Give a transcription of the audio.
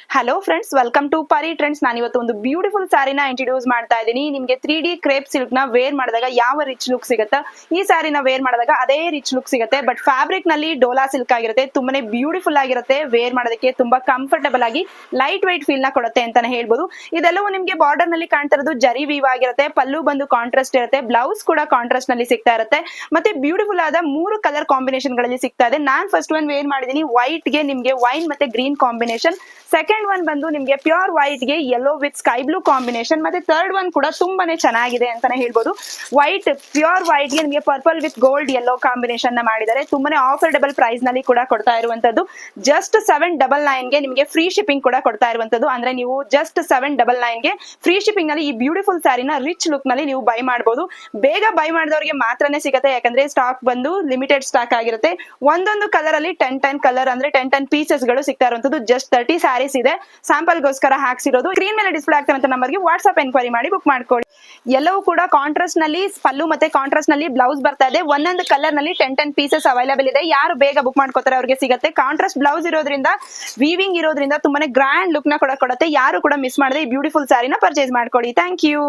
Hello friends, welcome to ಪರಿ trends. ನಾನು ಇವತ್ತು ಒಂದು ಬ್ಯೂಟಿಫುಲ್ ಸ್ಯಾರಿನ ಇಂಟ್ರೊಡ್ಯೂಸ್ ಮಾಡ್ತಾ ಇದ್ದೀನಿ. ನಿಮಗೆ 3D ಕ್ರೇಪ್ ಸಿಲ್ಕ್ ನ ವೇರ್ ಮಾಡಿದಾಗ ಯಾವ ರಿಚ್ ಲುಕ್ ಸಿಗುತ್ತೆ, ಈ ಸ್ಯಾರಿನ ವೇರ್ ಮಾಡಿದಾಗ ಅದೇ ರಿಚ್ ಲುಕ್ ಸಿಗುತ್ತೆ. ಬಟ್ ಫ್ಯಾಬ್ರಿಕ್ ನಲ್ಲಿ ಡೋಲಾ ಸಿಲ್ಕ್ ಆಗಿರುತ್ತೆ, ತುಂಬಾನೇ ಬ್ಯೂಟಿಫುಲ್ ಆಗಿರುತ್ತೆ. ವೇರ್ ಮಾಡೋದಕ್ಕೆ ತುಂಬಾ ಕಂಫರ್ಟಬಲ್ ಆಗಿ ಲೈಟ್ ವೈಟ್ ಫೀಲ್ ನ ಕೊಡುತ್ತೆ ಅಂತಾನೆ ಹೇಳ್ಬೋದು. ಇದೆಲ್ಲವೂ ನಿಮಗೆ ಬಾರ್ಡರ್ ನಲ್ಲಿ ಕಾಣ್ತಾ ಇರೋದು ಜರಿ ವೀವ್ ಆಗಿರುತ್ತೆ. ಪಲ್ಲು ಬಂದು ಕಾಂಟ್ರಾಸ್ಟ್ ಇರುತ್ತೆ, ಬ್ಲೌಸ್ ಕೂಡ ಕಾಂಟ್ರಾಸ್ಟ್ ನಲ್ಲಿ ಸಿಗ್ತಾ ಇರುತ್ತೆ. ಮತ್ತೆ ಬ್ಯೂಟಿಫುಲ್ ಆದ 3 ಕಲರ್ ಕಾಂಬಿನೇಷನ್ ಗಳಲ್ಲಿ ಸಿಗ್ತಾ ಇದೆ. ನಾನ್ ಫಸ್ಟ್ ಒನ್ ವೇರ್ ಮಾಡಿದೀನಿ ವೈಟ್ ಗೆ ನಿಮ್ಗೆ ವೈನ್ ಮತ್ತೆ ಗ್ರೀನ್ ಕಾಂಬಿನೇಷನ್. ಸೆಕೆಂಡ್ ಒನ್ ಬಂದು ನಿಮ್ಗೆ ಪ್ಯೂರ್ ವೈಟ್ ಗೆ yellow with sky blue combination. ಮತ್ತೆ ಥರ್ಡ್ ಒನ್ ಕೂಡ ತುಂಬಾನೇ ಚೆನ್ನಾಗಿದೆ ಅಂತಾನೆ ಹೇಳ್ಬೋದು. ವೈಟ್ ಪ್ಯೂರ್ ವೈಟ್ ಗೆ ನಿಮಗೆ purple with gold yellow combination ನ ಮಾಡಿದ್ದಾರೆ. ತುಂಬಾನೇ ಆಫರ್ಡಬಲ್ ಪ್ರೈಸ್ ನಲ್ಲಿ ಕೂಡ ಕೊಡ್ತಾ ಇರುವಂತದ್ದು. ಜಸ್ಟ್ 799 ಗೆ ನಿಮಗೆ ಫ್ರೀ ಶಿಪ್ಪಿಂಗ್ ಕೂಡ ಕೊಡ್ತಾ ಇರುವಂತದ್ದು. ಅಂದ್ರೆ ನೀವು ಜಸ್ಟ್ 799 ಗೆ ಫ್ರೀ ಶಿಪ್ಪಿಂಗ್ ನಲ್ಲಿ ಈ ಬ್ಯೂಟಿಫುಲ್ ಸ್ಯಾರಿನ ರಿಚ್ ಲುಕ್ ನಲ್ಲಿ ನೀವು ಬೈ ಮಾಡಬಹುದು. ಬೇಗ ಬೈ ಮಾಡಿದವರಿಗೆ ಮಾತ್ರನೇ ಸಿಗುತ್ತೆ, ಯಾಕಂದ್ರೆ ಸ್ಟಾಕ್ ಬಂದು ಲಿಮಿಟೆಡ್ ಸ್ಟಾಕ್ ಆಗಿರುತ್ತೆ. ಒಂದೊಂದು ಕಲರ್ ಅಲ್ಲಿ 10 ಕಲರ್ ಅಂದ್ರೆ 10 ಪೀಸಸ್ ಗಳು ಸಿಗ್ತಾ ಇರುವಂತದ್ದು. ಜಸ್ಟ್ 30 ಸ್ಯಾರೀಸ್ ಇದೆ, ಸ್ಯಾಂಪಲ್ ಗೋಸ್ಕರ ಹಾಕ್ಸಿರೋದು. ಸ್ಕ್ರೀನ್ ಮೇಲೆ ಡಿಸ್ಪ್ಲೇ ಆಗ್ತಿರುವಂತ ನಂಬರ್ಗೆ ವಾಟ್ಸ್ಆಪ್ ಎನ್ಕ್ವೈರಿ ಮಾಡಿ ಬುಕ್ ಮಾಡ್ಕೊಳ್ಳಿ. ಎಲ್ಲವೂ ಕೂಡ ಕಾಂಟ್ರಾಸ್ಟ್ ನಲ್ಲಿ ಪಲ್ಲು ಮತ್ತೆ ಕಾಂಟ್ರಾಸ್ಟ್ ನಲ್ಲಿ ಬ್ಲೌಸ್ ಬರ್ತಾ ಇದೆ. ಒಂದೊಂದು ಕಲರ್ ನಲ್ಲಿ 10 ಪೀಸಸ್ ಅವೈಲೇಬಲ್ ಇದೆ. ಯಾರು ಬೇಗ ಬುಕ್ ಮಾಡ್ಕೋತಾರೆ ಅವ್ರಿಗೆ ಸಿಗುತ್ತೆ. ಕಾಂಟ್ರಾಸ್ಟ್ ಬ್ಲೌಸ್ ಇರೋದ್ರಿಂದ, ವೀವಿಂಗ್ ಇರೋದ್ರಿಂದ ತುಂಬಾನೇ ಗ್ರ್ಯಾಂಡ್ ಲುಕ್ ನ ಕೊಡುತ್ತೆ. ಯಾರು ಕೂಡ ಮಿಸ್ ಮಾಡದೆ ಈ ಬ್ಯೂಟಿಫುಲ್ ಸ್ಯಾರಿನ ಪರ್ಚೇಸ್ ಮಾಡ್ಕೊಳ್ಳಿ. Thank you.